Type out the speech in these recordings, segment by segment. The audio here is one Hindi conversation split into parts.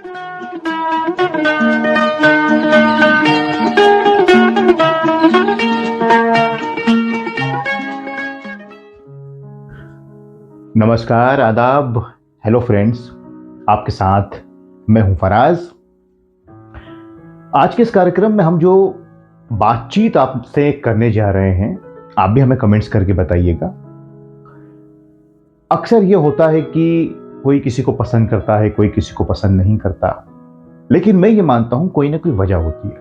नमस्कार, आदाब, हेलो फ्रेंड्स। आपके साथ मैं हूं फराज। आज के इस कार्यक्रम में हम जो बातचीत आपसे करने जा रहे हैं, आप भी हमें कमेंट्स करके बताइएगा। अक्सर ये होता है कि कोई किसी को पसंद करता है, कोई किसी को पसंद नहीं करता, लेकिन मैं ये मानता हूं कोई ना कोई वजह होती है।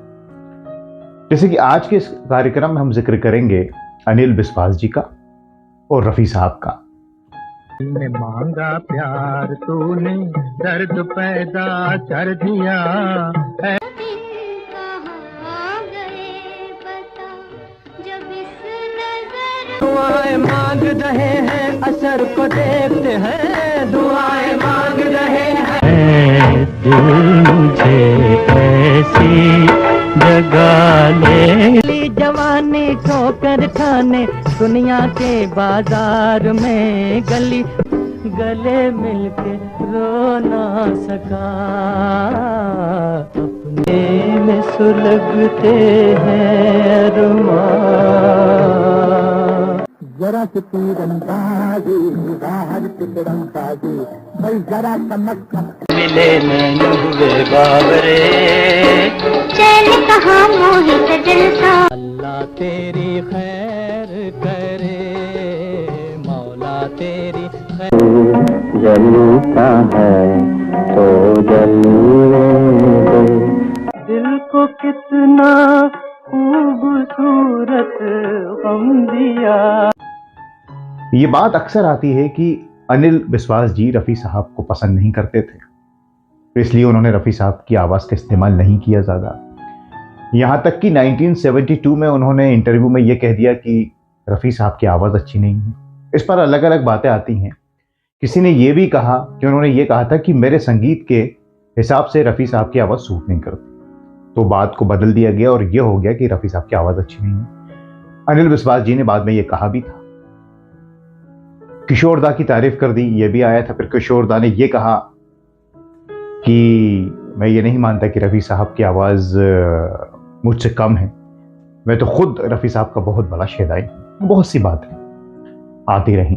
जैसे कि आज के इस कार्यक्रम में हम जिक्र करेंगे अनिल बिस्वास जी का और रफी साहब का। ने मांगा प्यार तूने दर्द पैदा कर दिया है। दुआएं मांग रहे हैं, असर को देखते हैं, दुआएं मांग रहे हैं। दिल मुझे ऐसी जगा ले, जवानी ठोकर खाने दुनिया के बाजार में, गली गले मिलके रो ना सका, अपने में सुलगते हैं अरमान। जरा सी तीरंदाजी बाहर तिरंदाजी, भाई जरा चमक मिले नैनू हुए बाबरे, चल कहाँ मोहित दिल का। अल्लाह तेरी खैर करे, मौला तेरी खैर। जलता है तो जलने दे, दिल को कितना खूबसूरत गम दिया। ये बात अक्सर आती है कि अनिल बिस्वास जी रफ़ी साहब को पसंद नहीं करते थे, तो इसलिए उन्होंने रफ़ी साहब की आवाज़ का इस्तेमाल नहीं किया ज़्यादा। यहाँ तक कि 1972 में उन्होंने इंटरव्यू में ये कह दिया कि रफ़ी साहब की आवाज़ अच्छी नहीं है। इस पर अलग अलग बातें आती हैं। किसी ने ये भी कहा कि उन्होंने ये कहा था कि मेरे संगीत के हिसाब से रफ़ी साहब की आवाज़ सूट नहीं करती, तो बात को बदल दिया गया और ये हो गया कि रफ़ी साहब की आवाज़ अच्छी नहीं है। अनिल बिस्वास जी ने बाद में ये कहा भी था। किशोर दा की तारीफ कर दी, ये भी आया था। फिर किशोर दा ने ये कहा कि मैं ये नहीं मानता कि रफ़ी साहब की आवाज़ मुझसे कम है, मैं तो खुद रफ़ी साहब का बहुत बड़ा शेदाई हूं। बहुत सी बातें आती रही।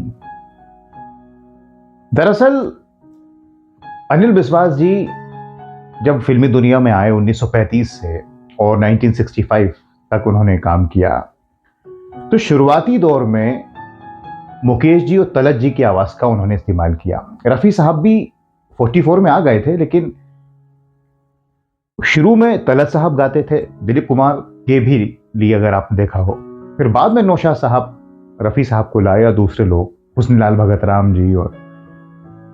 दरअसल अनिल बिस्वास जी जब फिल्मी दुनिया में आए 1935 से और 1965 तक उन्होंने काम किया, तो शुरुआती दौर में मुकेश जी और तलत जी की आवाज़ का उन्होंने इस्तेमाल किया। रफ़ी साहब भी 44 में आ गए थे, लेकिन शुरू में तलत साहब गाते थे, दिलीप कुमार के भी लिए अगर आपने देखा हो। फिर बाद में नौशाद साहब रफ़ी साहब को लाया, दूसरे लोग हुस्नलाल भगत राम जी और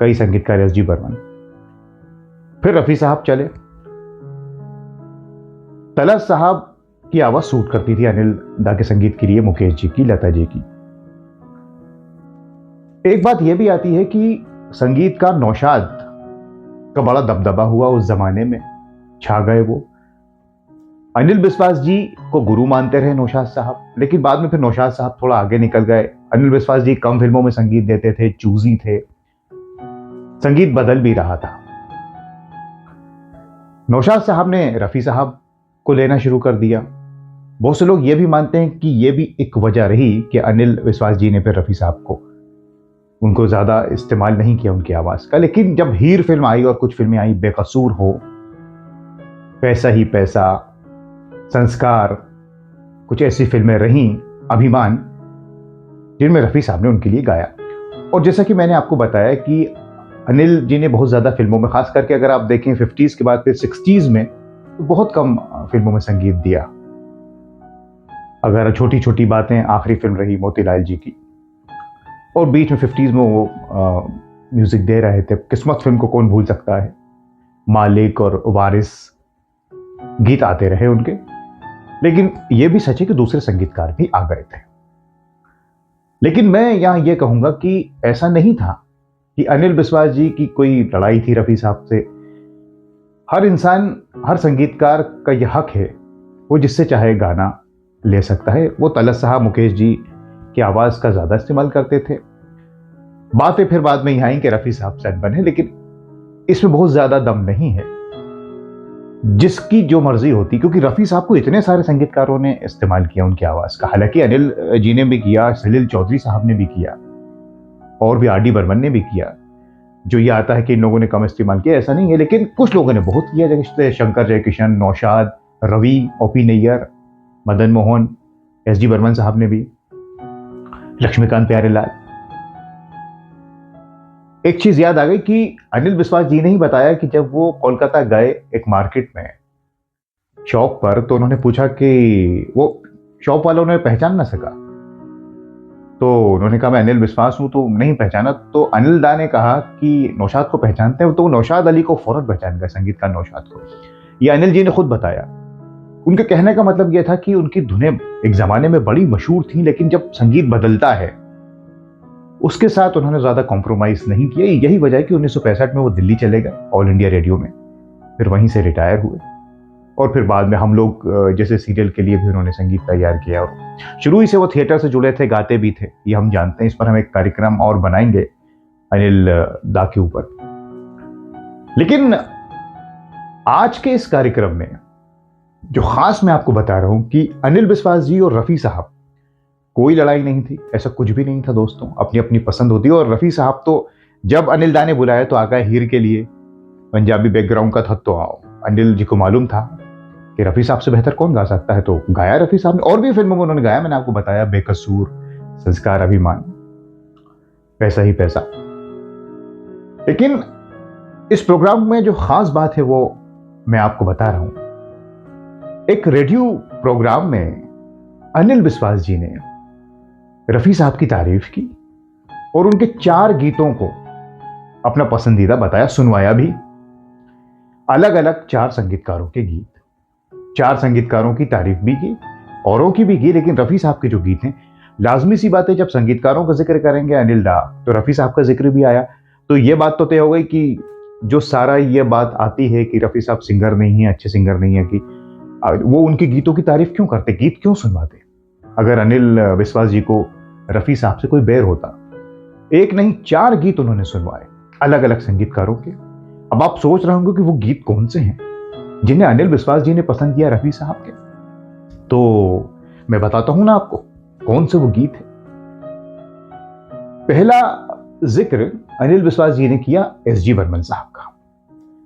कई संगीतकार एस जी बर्मन। फिर रफ़ी साहब चले। तलत साहब की आवाज़ सूट करती थी अनिल दा के संगीत के लिए मुकेश जी की, लता जी की। एक बात यह भी आती है कि संगीतकार नौशाद का बड़ा दबदबा हुआ उस जमाने में, छा गए वो। अनिल बिस्वास जी को गुरु मानते रहे नौशाद साहब, लेकिन बाद में फिर नौशाद साहब थोड़ा आगे निकल गए। अनिल बिस्वास जी कम फिल्मों में संगीत देते थे, चूजी थे, संगीत बदल भी रहा था। नौशाद साहब ने रफ़ी साहब को लेना शुरू कर दिया। बहुत से लोग ये भी मानते हैं कि ये भी एक वजह रही कि अनिल बिस्वास जी ने फिर रफ़ी साहब को उनको ज़्यादा इस्तेमाल नहीं किया उनकी आवाज़ का। लेकिन जब हीर फिल्म आई और कुछ फिल्में आई, बेकसूर हो, पैसा ही पैसा, संस्कार, कुछ ऐसी फिल्में रहीं, अभिमान, जिनमें रफ़ी साहब ने उनके लिए गाया। और जैसा कि मैंने आपको बताया कि अनिल जी ने बहुत ज़्यादा फिल्मों में, खास करके अगर आप देखें 50s के बाद फिर 60s में, तो बहुत कम फिल्मों में संगीत दिया। अगर छोटी छोटी बातें आखिरी फिल्म रही मोतीलाल जी की, और बीच में 50s में वो म्यूजिक दे रहे थे। किस्मत फिल्म को कौन भूल सकता है, मालिक और वारिस गीत आते रहे उनके। लेकिन ये भी सच है कि दूसरे संगीतकार भी आ गए थे। लेकिन मैं यहां ये कहूंगा कि ऐसा नहीं था कि अनिल बिस्वास जी की कोई लड़ाई थी रफ़ी साहब से। हर इंसान, हर संगीतकार का यह हक है, वो जिससे चाहे गाना ले सकता है। वो तलत साहब, मुकेश जी की आवाज़ का ज़्यादा इस्तेमाल करते थे। बातें फिर बाद में यहाँ आई कि रफ़ी साहब सेट बने, लेकिन इसमें बहुत ज़्यादा दम नहीं है। जिसकी जो मर्जी होती, क्योंकि रफ़ी साहब को इतने सारे संगीतकारों ने इस्तेमाल किया उनकी आवाज़ का। हालांकि अनिल जी ने भी किया, सलील चौधरी साहब ने भी किया, और भी आर डी बर्मन ने भी किया। जो ये आता है कि इन लोगों ने कम इस्तेमाल किया, ऐसा नहीं है, लेकिन कुछ लोगों ने बहुत किया, जैसे शंकर जयकिशन, नौशाद, रवि, ओपी नैयर, मदन मोहन, एस डी बर्मन साहब ने भी, लक्ष्मीकांत प्यारेलाल। एक चीज याद आ गई कि अनिल बिस्वास जी ने ही बताया कि जब वो कोलकाता गए एक मार्केट में शॉप पर, तो उन्होंने पूछा कि वो शॉप वाला उन्हें पहचान ना सका, तो उन्होंने कहा मैं अनिल बिस्वास हूं, तो नहीं पहचाना। तो अनिल दा ने कहा कि नौशाद को पहचानते हैं, तो वो नौशाद अली को फौरन पहचान गए, संगीतकार नौशाद को। ये अनिल जी ने खुद बताया। उनके कहने का मतलब यह था कि उनकी धुनें एक जमाने में बड़ी मशहूर थी, लेकिन जब संगीत बदलता है उसके साथ उन्होंने ज्यादा कॉम्प्रोमाइज नहीं किया। यही वजह है कि 1965 में वो दिल्ली चले गए ऑल इंडिया रेडियो में, फिर वहीं से रिटायर हुए, और फिर बाद में हम लोग जैसे सीरियल के लिए भी उन्होंने संगीत तैयार किया। और शुरू ही से वो थिएटर से जुड़े थे, गाते भी थे, ये हम जानते हैं। इस पर हम एक कार्यक्रम और बनाएंगे अनिल दा के ऊपर। लेकिन आज के इस कार्यक्रम में जो खास मैं आपको बता रहा हूं कि अनिल बिस्वास जी और रफ़ी साहब, कोई लड़ाई नहीं थी, ऐसा कुछ भी नहीं था दोस्तों, अपनी अपनी पसंद होती है। और रफ़ी साहब तो जब अनिल दा ने बुलाया तो आ गए हीर के लिए, पंजाबी बैकग्राउंड का था, तो अनिल जी को मालूम था कि रफ़ी साहब से बेहतर कौन गा सकता है, तो गाया रफ़ी साहब ने। और भी फिल्मों में उन्होंने गाया, मैंने आपको बताया, बेकसूर, संस्कार, अभिमान, पैसा ही पैसा। लेकिन इस प्रोग्राम में जो खास बात है वो मैं आपको बता रहा हूं। एक रेडियो प्रोग्राम में अनिल बिस्वास जी ने रफ़ी साहब की तारीफ की और उनके 4 गीतों को अपना पसंदीदा बताया, सुनवाया भी। अलग अलग 4 संगीतकारों के गीत, 4 संगीतकारों की तारीफ भी की, औरों की भी की, लेकिन रफ़ी साहब के जो गीत हैं, लाजमी सी बात है, जब संगीतकारों का जिक्र करेंगे अनिल दा, तो रफ़ी साहब का जिक्र भी आया। तो ये बात तो तय हो गई कि जो सारा ये बात आती है कि रफ़ी साहब सिंगर नहीं है, अच्छे सिंगर नहीं है, कि वो उनके गीतों की तारीफ क्यों करते, गीत क्यों सुनवाते। अगर अनिल बिस्वास जी को रफ़ी साहब से कोई बैर होता। एक नहीं 4 गीत उन्होंने सुनवाए अलग अलग संगीतकारों के। अब आप सोच रहे होंगे कि वो गीत कौन से हैं जिन्हें अनिल बिस्वास जी ने पसंद किया रफ़ी साहब के। तो मैं बताता हूं ना आपको कौन से वो गीत है। पहला जिक्र अनिल बिस्वास जी ने किया एस जी बर्मन साहब का।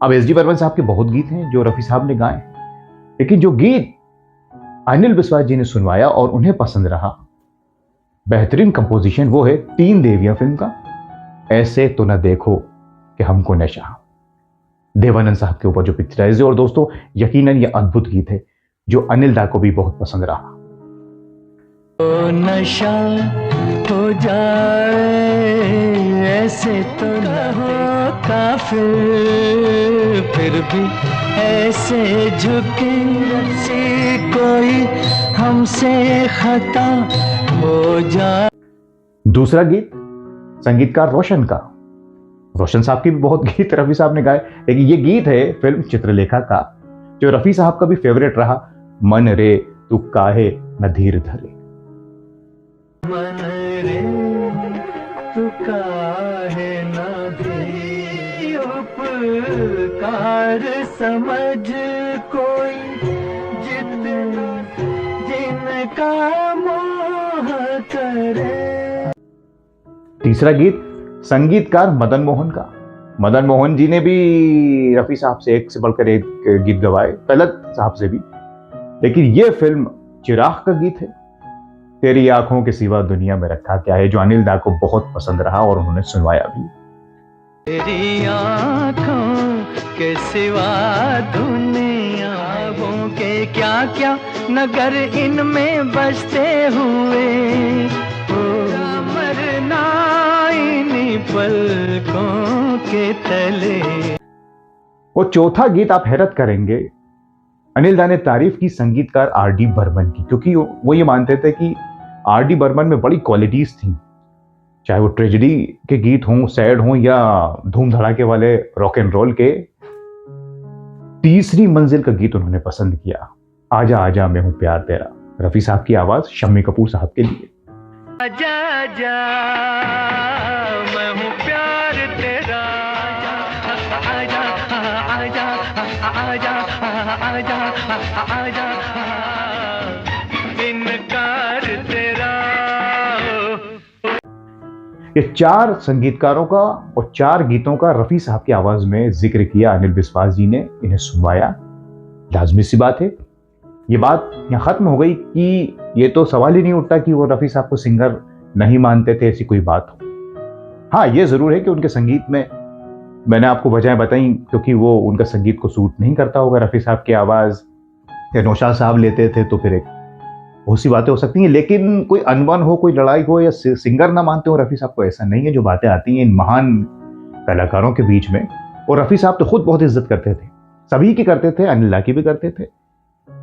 अब एस जी बर्मन साहब के बहुत गीत हैं जो रफ़ी साहब ने गाए, लेकिन जो गीत अनिल बिस्वास जी ने सुनवाया और उन्हें पसंद रहा, बेहतरीन कंपोजिशन, वो है 3 देवियां फिल्म का ऐसे तो न देखो कि हमको नशा, देवानंद साहब के ऊपर जो पिक्चराइज है। और दोस्तों यकीनन ये अद्भुत गीत है जो अनिल दा को भी बहुत पसंद रहा। तो नशा हो जाए ऐसे तो न हो काफिर, फिर भी ऐसे झुके से कोई हमसे खता हो जाए। दूसरा गीत संगीतकार रोशन का, रोशन साहब के भी बहुत गीत रफ़ी साहब ने गाए, लेकिन ये गीत है फिल्म चित्रलेखा का, जो रफ़ी साहब का भी फेवरेट रहा, मन रे तू काहे न धीर धरे। मन रे तू काहे न धीर, उपकार समझ कोई जिनका मोह करे। तीसरा गीत संगीतकार मदन मोहन का। मदन मोहन जी ने भी रफ़ी साहब से एक से बढ़कर एक गीत गवाए, तलत साहब से भी, लेकिन ये फिल्म चिराग का गीत है, तेरी आंखों के सिवा दुनिया में रखा क्या है, जो अनिल दा को बहुत पसंद रहा और उन्होंने सुनवाया भी। तेरी आंखों के सिवा दुनिया के क्या क्या नगर इनमें बसते हुए, मरना इन्हीं पलकों के तले। वो चौथा गीत आप हैरत करेंगे, अनिल दा ने तारीफ की संगीतकार आर डी बर्मन की, क्योंकि वो ये मानते थे कि आर डी बर्मन में बड़ी क्वालिटीज थी, चाहे वो ट्रेजेडी के गीत हों, सैड हों, या धूम धड़ाके वाले रॉक एंड रोल के। तीसरी मंजिल का गीत उन्होंने पसंद किया, आजा आजा मैं हूं प्यार तेरा, रफ़ी साहब की आवाज शम्मी कपूर साहब के लिए। आजा आजा मैं हूँ प्यार तेरा, आजा आजा आजा आजा आजा, इनकार तेरा। ये 4 संगीतकारों का और 4 गीतों का रफ़ी साहब की आवाज में जिक्र किया अनिल बिस्वास जी ने, इन्हें सुनवाया। लाजमी सी बात है, ये बात यहाँ खत्म हो गई कि ये तो सवाल ही नहीं उठता कि वो रफ़ी साहब को सिंगर नहीं मानते थे, ऐसी कोई बात हो। हाँ, ये जरूर है कि उनके संगीत में, मैंने आपको वजह बताई, क्योंकि वो उनका संगीत को सूट नहीं करता होगा रफ़ी साहब की आवाज, या नौशाद साहब लेते थे तो फिर एक बहुत सी बातें हो सकती हैं। लेकिन कोई अनबन हो, कोई लड़ाई हो, या सिंगर ना मानते हो रफ़ी साहब को, ऐसा नहीं है। जो बातें आती हैं इन महान कलाकारों के बीच में, और रफ़ी साहब तो खुद बहुत इज्जत करते थे, सभी की करते थे, अनिल दा की भी करते थे।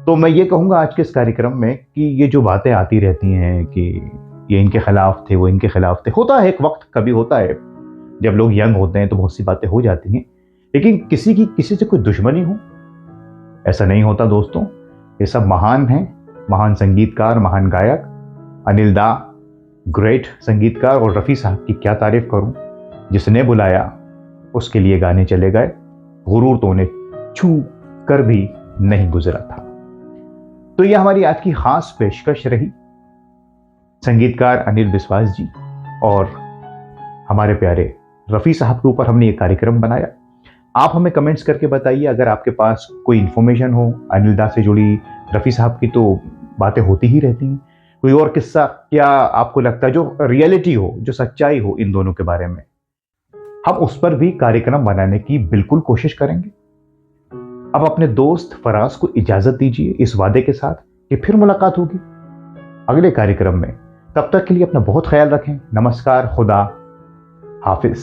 तो मैं ये कहूँगा आज के इस कार्यक्रम में कि ये जो बातें आती रहती हैं कि ये इनके खिलाफ थे, वो इनके खिलाफ थे, होता है, एक वक्त कभी होता है, जब लोग यंग होते हैं तो बहुत सी बातें हो जाती हैं। लेकिन किसी की किसी से कोई दुश्मनी हो, ऐसा नहीं होता दोस्तों। ये सब महान हैं, महान संगीतकार, महान गायक। अनिल दा ग्रेट संगीतकार, और रफ़ी साहब की क्या तारीफ करूं, जिसने बुलाया उसके लिए गाने चले गए। गुरूर तो उन्हें छू कर भी नहीं गुजरा था। तो यह हमारी आज की खास पेशकश रही, संगीतकार अनिल बिस्वास जी और हमारे प्यारे रफ़ी साहब के ऊपर हमने ये कार्यक्रम बनाया। आप हमें कमेंट्स करके बताइए, अगर आपके पास कोई इन्फॉर्मेशन हो अनिल दा से जुड़ी, रफ़ी साहब की तो बातें होती ही रहती हैं, कोई और किस्सा क्या आपको लगता है जो रियलिटी हो, जो सच्चाई हो इन दोनों के बारे में, हम उस पर भी कार्यक्रम बनाने की बिल्कुल कोशिश करेंगे। अब अपने दोस्त फराज को इजाजत दीजिए इस वादे के साथ कि फिर मुलाकात होगी अगले कार्यक्रम में। तब तक के लिए अपना बहुत ख्याल रखें। नमस्कार, खुदा हाफिज।